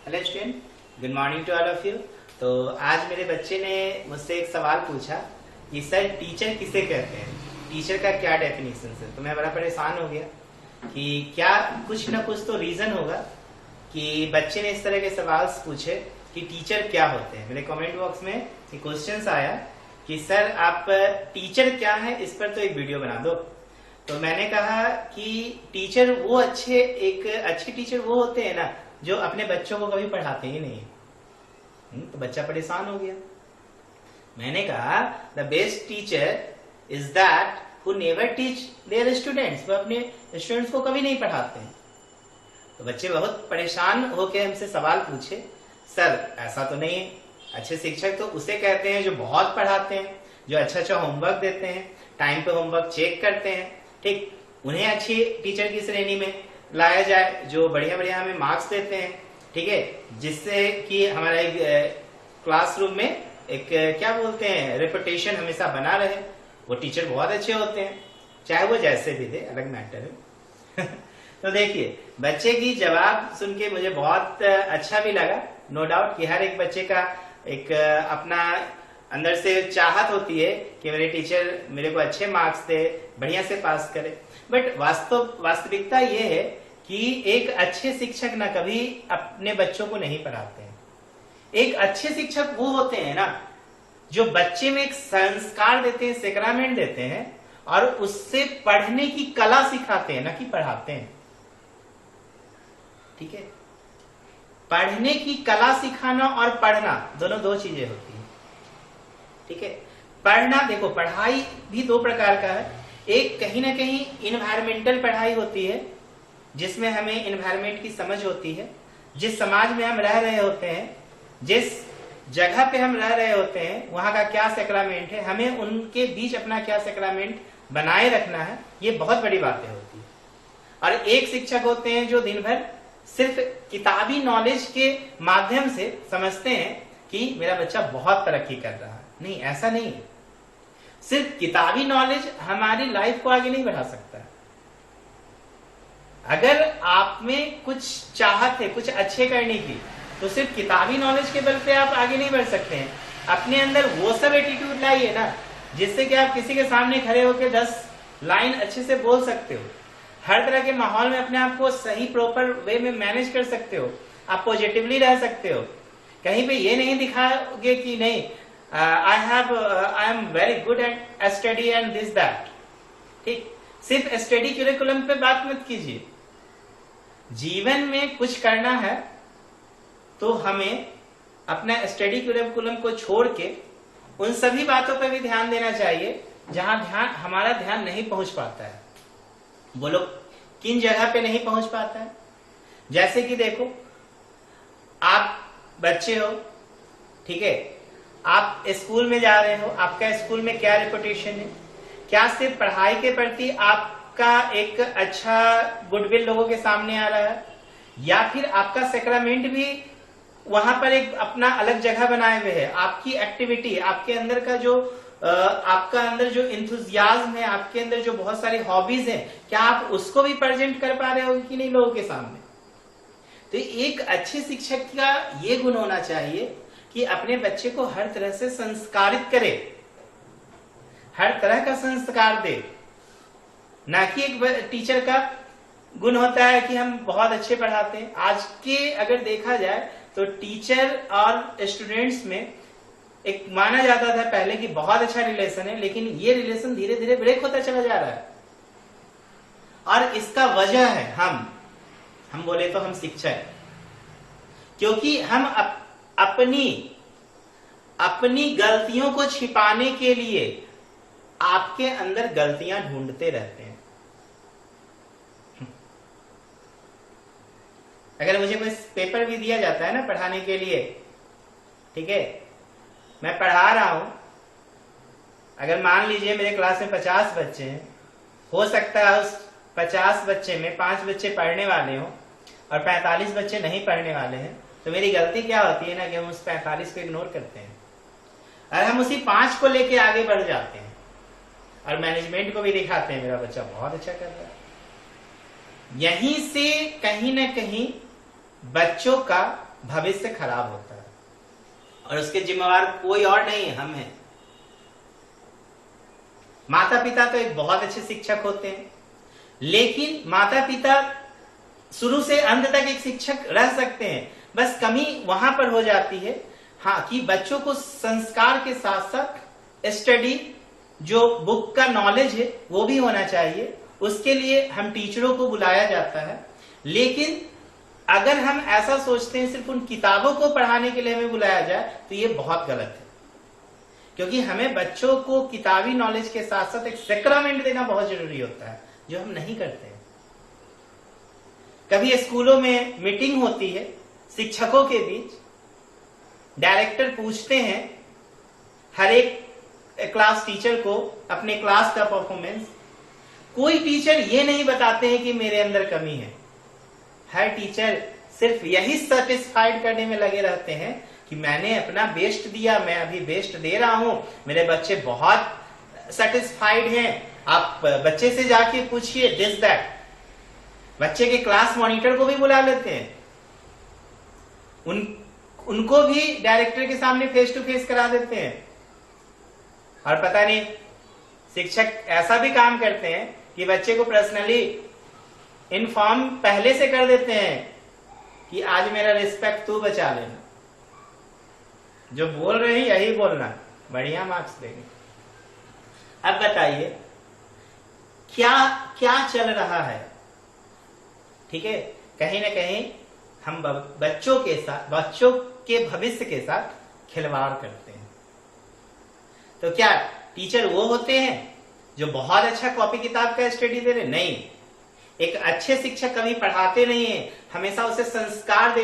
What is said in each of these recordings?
Hello student, good morning to all of you. तो आज मेरे बच्चे ने मुझसे एक सवाल पूछा कि सर टीचर किसे कहते हैं, टीचर का क्या डेफिनेशन है। तो मैं बड़ा परेशान हो गया कि क्या कुछ ना कुछ तो रीजन होगा कि बच्चे ने इस तरह के सवाल पूछे कि टीचर क्या होते हैं। मेरे कमेंट बॉक्स में एक क्वेश्चन आया कि सर आप टीचर क्या है इस पर तो एक वीडियो बना दो। तो मैंने कहा कि टीचर वो अच्छे टीचर वो होते हैं ना जो अपने बच्चों को कभी पढ़ाते ही नहीं। तो बच्चा परेशान हो गया। मैंने कहा the best teacher is that who never teach their students, वो अपने स्टूडेंट्स को कभी नहीं पढ़ाते हैं। तो बच्चे बहुत परेशान होकर हमसे सवाल पूछे, सर ऐसा तो नहीं है, अच्छे शिक्षक तो उसे कहते हैं जो बहुत पढ़ाते हैं, जो अच्छा होमवर्क देते हैं, टाइम पे होमवर्क चेक करते हैं, ठीक, उन्हें अच्छी टीचर की श्रेणी में लाया जाए, जो बढ़िया बढ़िया हमें मार्क्स देते हैं, ठीक है, जिससे कि हमारा क्लासरूम में एक क्या बोलते हैं रेपुटेशन हमेशा बना रहे। वो टीचर बहुत अच्छे होते हैं, चाहे वो जैसे भी दे, अलग मैटर है। तो देखिए, बच्चे की जवाब सुन के मुझे बहुत अच्छा भी लगा। नो डाउट कि हर एक बच्चे का एक अपना अंदर से चाहत होती है कि मेरे टीचर मेरे को अच्छे मार्क्स दे, बढ़िया से पास करे। बट वास्तविकता ये है कि एक अच्छे शिक्षक ना कभी अपने बच्चों को नहीं पढ़ाते हैं। एक अच्छे शिक्षक वो होते हैं ना जो बच्चे में एक संस्कार देते हैं, सेक्रामेंट देते हैं और उससे पढ़ने की कला सिखाते हैं, ना कि पढ़ाते हैं। ठीक है, पढ़ने की कला सिखाना और पढ़ना दोनों दो चीजें होती हैं। ठीक है, पढ़ना, देखो पढ़ाई भी दो प्रकार का है। एक कहीं ना कहीं इन्वायरमेंटल पढ़ाई होती है जिसमें हमें इन्वायरमेंट की समझ होती है, जिस समाज में हम रह रहे होते हैं, जिस जगह पे हम रह रहे होते हैं, वहां का क्या सेक्रामेंट है, हमें उनके बीच अपना क्या सेक्रामेंट बनाए रखना है, ये बहुत बड़ी बातें होती है। और एक शिक्षक होते हैं जो दिन भर सिर्फ किताबी नॉलेज के माध्यम से समझते हैं कि मेरा बच्चा बहुत तरक्की कर रहा है। नहीं, ऐसा नहीं है। सिर्फ किताबी नॉलेज हमारी लाइफ को आगे नहीं बढ़ा सकता। अगर आप में कुछ चाहत है कुछ अच्छे करने की, तो सिर्फ किताबी नॉलेज के बल पे आप आगे नहीं बढ़ सकते हैं। अपने अंदर वो सब एटीट्यूड लाइए ना जिससे कि आप किसी के सामने खड़े होकर 10 लाइन अच्छे से बोल सकते हो, हर तरह के माहौल में अपने आप को सही प्रॉपर वे में मैनेज कर सकते हो, आप पॉजिटिवली रह सकते हो। कहीं पे ये नहीं दिखाओगे कि नहीं I am very good at study and this that. ठीक, सिर्फ स्टडी करिकुलम पे बात मत कीजिए। जीवन में कुछ करना है तो हमें अपना स्टडी करिकुलम को छोड़ के उन सभी बातों पर भी ध्यान देना चाहिए जहां हमारा ध्यान नहीं पहुंच पाता है। बोलो किन जगह पे नहीं पहुंच पाता है? जैसे कि देखो, आप बच्चे हो, ठीक है, आप स्कूल में जा रहे हो, आपका स्कूल में क्या रेपुटेशन है? क्या सिर्फ पढ़ाई के प्रति आपका एक अच्छा गुडविल लोगों के सामने आ रहा है, या फिर आपका सेक्रामेंट भी वहां पर एक अपना अलग जगह बनाए हुए है? आपकी एक्टिविटी, आपके अंदर का जो आपका अंदर जो इंथुजियाज्म है, आपके अंदर जो बहुत सारी हॉबीज हैं, क्या आप उसको भी प्रेजेंट कर पा रहे हो कि नहीं लोगों के सामने? तो एक अच्छे शिक्षक का ये गुण होना चाहिए कि अपने बच्चे को हर तरह से संस्कारित करे, हर तरह का संस्कार दे। ना कि एक टीचर का गुण होता है कि हम बहुत अच्छे पढ़ाते हैं। आज के अगर देखा जाए तो टीचर और स्टूडेंट्स में एक माना जाता था पहले कि बहुत अच्छा रिलेशन है, लेकिन ये रिलेशन धीरे धीरे ब्रेक होता चला जा रहा है। और इसका वजह है हम बोले तो हम शिक्षक, क्योंकि हम अपनी गलतियों को छिपाने के लिए आपके अंदर गलतियां ढूंढते रहते हैं। अगर मुझे कोई पेपर भी दिया जाता है ना पढ़ाने के लिए, ठीक है, मैं पढ़ा रहा हूं, अगर मान लीजिए मेरे क्लास में 50 बच्चे हैं, हो सकता है उस 50 बच्चे में 5 बच्चे पढ़ने वाले हों और 45 बच्चे नहीं पढ़ने वाले हैं, तो मेरी गलती क्या होती है ना कि हम उस 45 को इग्नोर करते हैं और हम उसी 5 को लेके आगे बढ़ जाते हैं और मैनेजमेंट को भी दिखाते हैं मेरा बच्चा बहुत अच्छा कर रहा है। यहीं से कहीं ना कहीं बच्चों का भविष्य खराब होता है, और उसके जिम्मेवार कोई और नहीं है, हम हैं। माता पिता तो एक बहुत अच्छे शिक्षक होते हैं, लेकिन माता पिता शुरू से अंत तक एक शिक्षक रह सकते हैं, बस कमी वहां पर हो जाती है हाँ, कि बच्चों को संस्कार के साथ साथ स्टडी, जो बुक का नॉलेज है वो भी होना चाहिए। उसके लिए हम टीचरों को बुलाया जाता है, लेकिन अगर हम ऐसा सोचते हैं सिर्फ उन किताबों को पढ़ाने के लिए हमें बुलाया जाए तो ये बहुत गलत है, क्योंकि हमें बच्चों को किताबी नॉलेज के साथ साथ एक सेक्रामेंट देना बहुत जरूरी होता है, जो हम नहीं करते हैं। कभी स्कूलों में मीटिंग होती है शिक्षकों के बीच, डायरेक्टर पूछते हैं हर एक क्लास टीचर को अपने क्लास का परफॉर्मेंस। कोई टीचर ये नहीं बताते हैं कि मेरे अंदर कमी है, हर टीचर सिर्फ यही सेटिस्फाइड करने में लगे रहते हैं कि मैंने अपना बेस्ट दिया, मैं अभी बेस्ट दे रहा हूं, मेरे बच्चे बहुत सेटिस्फाइड हैं। आप बच्चे से जाके पूछिए दिस दैट, बच्चे के क्लास मॉनिटर को भी बुला लेते हैं, उनको भी डायरेक्टर के सामने फेस टू फेस करा देते हैं। और पता नहीं शिक्षक ऐसा भी काम करते हैं कि बच्चे को पर्सनली इन्फॉर्म पहले से कर देते हैं कि आज मेरा रिस्पेक्ट तू बचा लेना, जो बोल रहे हैं यही बोलना, बढ़िया मार्क्स देंगे। अब बताइए क्या क्या चल रहा है? ठीक है, कहीं ना कहीं हम बच्चों के साथ, बच्चों के भविष्य के साथ खिलवाड़ करते हैं। तो क्या टीचर वो होते हैं जो बहुत अच्छा कॉपी किताब का स्टडी दे रहे? नहीं, एक अच्छे शिक्षक कभी पढ़ाते नहीं है, हमेशा उसे संस्कार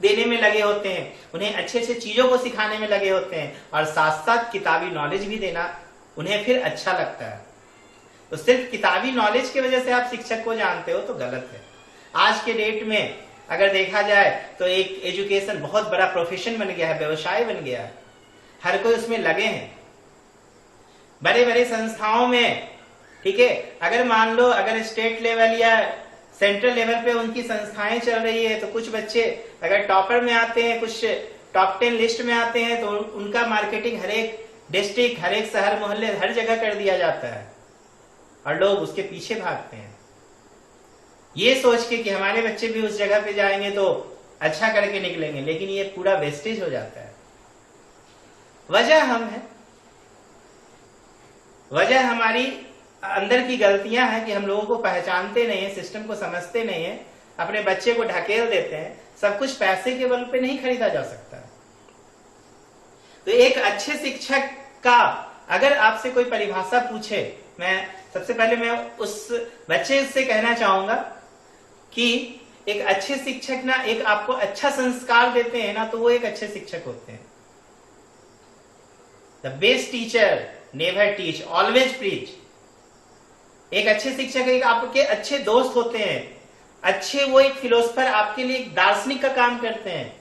देने में लगे होते हैं, उन्हें अच्छे अच्छे चीजों को सिखाने में लगे होते हैं, और साथ साथ किताबी नॉलेज भी देना उन्हें फिर अच्छा लगता है। तो सिर्फ किताबी नॉलेज की वजह से आप शिक्षक को जानते हो तो गलत है। आज के डेट में अगर देखा जाए तो एक एजुकेशन बहुत बड़ा प्रोफेशन बन गया है, व्यवसाय बन गया है, हर कोई उसमें लगे हैं। बड़े बड़े संस्थाओं में, ठीक है, अगर मान लो अगर स्टेट लेवल या सेंट्रल लेवल पे उनकी संस्थाएं चल रही है, तो कुछ बच्चे अगर टॉपर में आते हैं, कुछ टॉप 10 लिस्ट में आते हैं, तो उनका मार्केटिंग हर एक डिस्ट्रिक्ट, हर एक शहर मोहल्ले, हर जगह कर दिया जाता है, और लोग उसके पीछे भागते हैं ये सोच के कि हमारे बच्चे भी उस जगह पे जाएंगे तो अच्छा करके निकलेंगे, लेकिन ये पूरा वेस्टेज हो जाता है। वजह हम है, वजह हमारी अंदर की गलतियां हैं कि हम लोगों को पहचानते नहीं है, सिस्टम को समझते नहीं है, अपने बच्चे को ढकेल देते हैं। सब कुछ पैसे के बल पे नहीं खरीदा जा सकता। तो एक अच्छे शिक्षक का अगर आपसे कोई परिभाषा पूछे, मैं सबसे पहले मैं उस बच्चे से कहना चाहूंगा कि एक अच्छे शिक्षक ना एक आपको अच्छा संस्कार देते हैं ना, तो वो एक अच्छे शिक्षक होते हैं। The best teacher never teach, always preach. एक अच्छे शिक्षक एक आपके अच्छे दोस्त होते हैं, अच्छे वो एक फिलोसफर, आपके लिए एक दार्शनिक का काम करते हैं,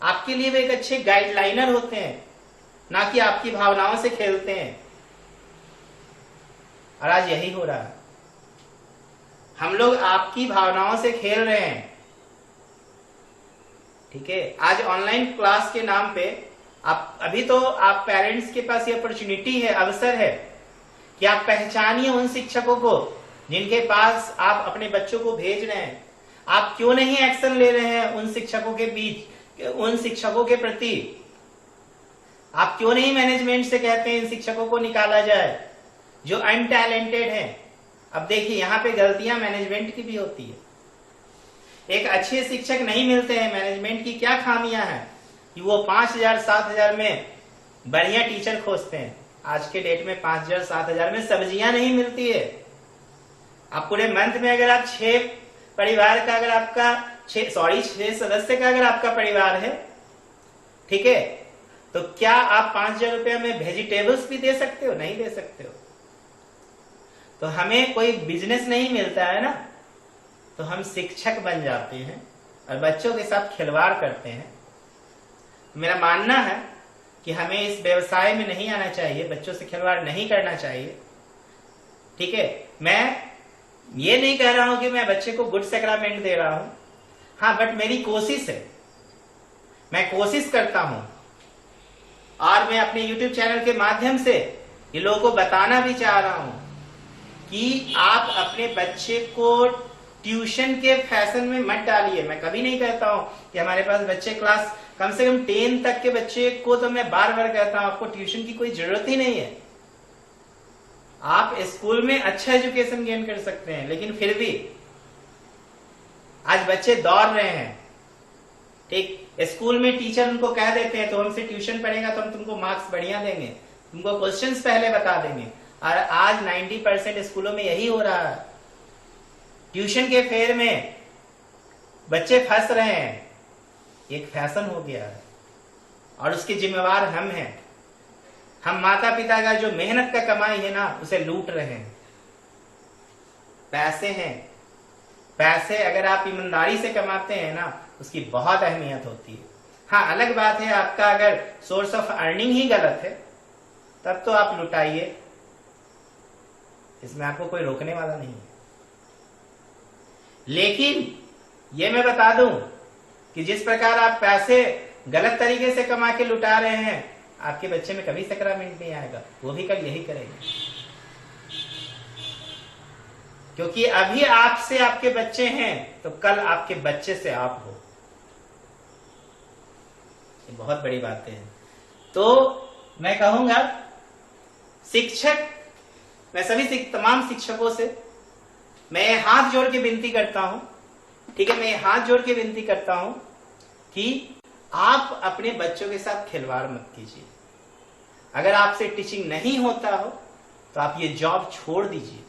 आपके लिए वो एक अच्छे गाइडलाइनर होते हैं, ना कि आपकी भावनाओं से खेलते हैं। और आज यही हो रहा है, हम लोग आपकी भावनाओं से खेल रहे हैं। ठीक है, आज ऑनलाइन क्लास के नाम पे आप अभी तो आप पेरेंट्स के पास ये अपॉर्चुनिटी है, अवसर है कि आप पहचानिए उन शिक्षकों को जिनके पास आप अपने बच्चों को भेज रहे हैं। आप क्यों नहीं एक्शन ले रहे हैं उन शिक्षकों के बीच, उन शिक्षकों के प्रति? आप क्यों नहीं मैनेजमेंट से कहते हैं इन शिक्षकों को निकाला जाए जो अनटैलेंटेड हैं? अब देखिए यहाँ पे गलतियां मैनेजमेंट की भी होती है। एक अच्छे शिक्षक नहीं मिलते हैं, मैनेजमेंट की क्या खामियां हैं कि वो 5,000 7,000 में बढ़िया टीचर खोजते हैं। आज के डेट में 5,000 7,000 में सब्जियां नहीं मिलती है। आप पूरे मंथ में अगर आप 6 परिवार का, अगर आपका 6 सदस्य का अगर आपका परिवार है, ठीक है, तो क्या आप 5,000 रुपया में वेजिटेबल्स भी दे सकते हो? नहीं दे सकते हो। तो हमें कोई बिजनेस नहीं मिलता है ना, तो हम शिक्षक बन जाते हैं और बच्चों के साथ खिलवाड़ करते हैं। मेरा मानना है कि हमें इस व्यवसाय में नहीं आना चाहिए, बच्चों से खिलवाड़ नहीं करना चाहिए। ठीक है, मैं ये नहीं कह रहा हूं कि मैं बच्चे को गुड सेक्रामेंट दे रहा हूं। हाँ, बट मेरी कोशिश है, मैं कोशिश करता हूं, और मैं अपने YouTube चैनल के माध्यम से ये लोगों को बताना भी चाह रहा हूं कि आप अपने बच्चे को ट्यूशन के फैशन में मत डालिए। मैं कभी नहीं कहता हूं कि हमारे पास बच्चे क्लास कम से कम 10 तक के बच्चे को तो मैं बार बार कहता हूं आपको ट्यूशन की कोई जरूरत ही नहीं है। आप स्कूल में अच्छा एजुकेशन गेन कर सकते हैं, लेकिन फिर भी आज बच्चे दौड़ रहे हैं, ठीक, स्कूल में टीचर उनको कह देते हैं तो हमसे ट्यूशन पढ़ेगा तो हम तुमको मार्क्स बढ़िया देंगे, तुमको क्वेश्चंस पहले बता देंगे। और आज 90% स्कूलों में यही हो रहा है। ट्यूशन के फेर में बच्चे फंस रहे हैं, एक फैशन हो गया है और उसके जिम्मेवार हम हैं। हम माता पिता का जो मेहनत का कमाई है ना, उसे लूट रहे हैं। पैसे हैं, पैसे अगर आप ईमानदारी से कमाते हैं ना, उसकी बहुत अहमियत होती है। हाँ, अलग बात है आपका अगर सोर्स ऑफ अर्निंग ही गलत है तब तो आप लुटाइए, इसमें आपको कोई रोकने वाला नहीं है। लेकिन ये मैं बता दूं कि जिस प्रकार आप पैसे गलत तरीके से कमा के लुटा रहे हैं, आपके बच्चे में कभी सकरामेंट नहीं आएगा, वो भी कल यही करेंगे। क्योंकि अभी आपसे आपके बच्चे हैं तो कल आपके बच्चे से आप हो। ये बहुत बड़ी बातें हैं। तो मैं कहूंगा शिक्षक, मैं सभी तमाम शिक्षकों से मैं हाथ जोड़ के विनती करता हूं, ठीक है, मैं हाथ जोड़ के विनती करता हूं कि आप अपने बच्चों के साथ खिलवाड़ मत कीजिए। अगर आपसे टीचिंग नहीं होता हो तो आप ये जॉब छोड़ दीजिए।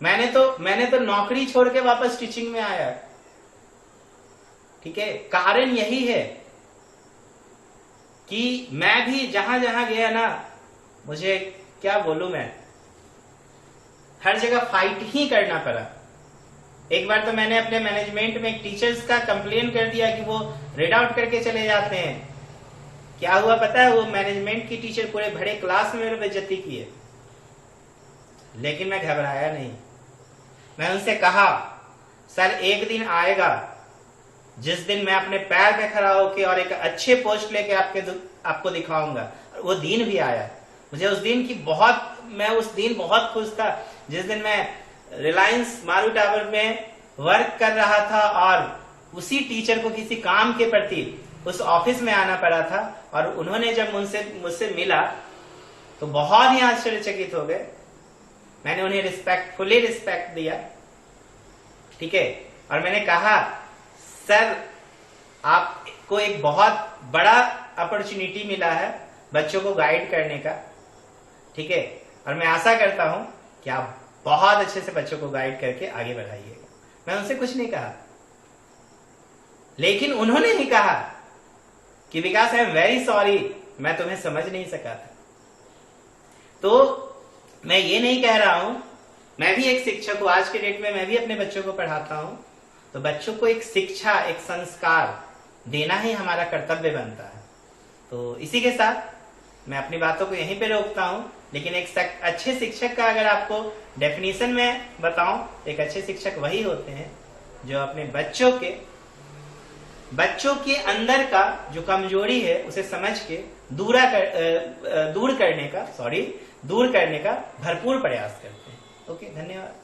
मैंने तो नौकरी छोड़ के वापस टीचिंग में आया, ठीक है। कारण यही है कि मैं भी जहां जहां गया ना, मुझे क्या बोलूं, मैं हर जगह फाइट ही करना पड़ा। एक बार तो मैंने अपने मैनेजमेंट में एक टीचर्स का कंप्लेन कर दिया कि वो रेड आउट करके चले जाते हैं। क्या हुआ पता है, वो मैनेजमेंट की टीचर पूरे भरे क्लास में मेरे बेइज्जती किए, लेकिन मैं घबराया नहीं। मैं उनसे कहा, सर एक दिन आएगा जिस दिन मैं अपने पैर पे खड़ा होके और एक अच्छे पोस्ट लेके आपको दिखाऊंगा। वो दिन भी आया। मुझे उस दिन की मैं उस दिन बहुत खुश था जिस दिन मैं रिलायंस मारू टावर में वर्क कर रहा था और उसी टीचर को किसी काम के प्रति उस ऑफिस में आना पड़ा था, और उन्होंने जब मुझसे मिला तो बहुत ही आश्चर्यचकित हो गए। मैंने उन्हें फुली रिस्पेक्ट दिया, ठीक है, और मैंने कहा, सर आपको एक बहुत बड़ा अपॉर्चुनिटी मिला है बच्चों को गाइड करने का, ठीक है, और मैं आशा करता हूं कि आप बहुत अच्छे से बच्चों को गाइड करके आगे बढ़ाइएगा। मैं उनसे कुछ नहीं कहा, लेकिन उन्होंने ही कहा कि विकास, आई एम वेरी सॉरी, मैं तुम्हें समझ नहीं सका था। तो मैं ये नहीं कह रहा हूं, मैं भी एक शिक्षक हूं, आज के डेट में मैं भी अपने बच्चों को पढ़ाता हूं, तो बच्चों को एक शिक्षा, एक संस्कार देना ही हमारा कर्तव्य बनता है। तो इसी के साथ मैं अपनी बातों को यहीं पे रोकता हूं। लेकिन एक अच्छे शिक्षक का अगर आपको डेफिनेशन में बताऊं, एक अच्छे शिक्षक वही होते हैं जो अपने बच्चों के अंदर का जो कमजोरी है उसे समझ के दूर करने का भरपूर प्रयास करते हैं। ओके, धन्यवाद।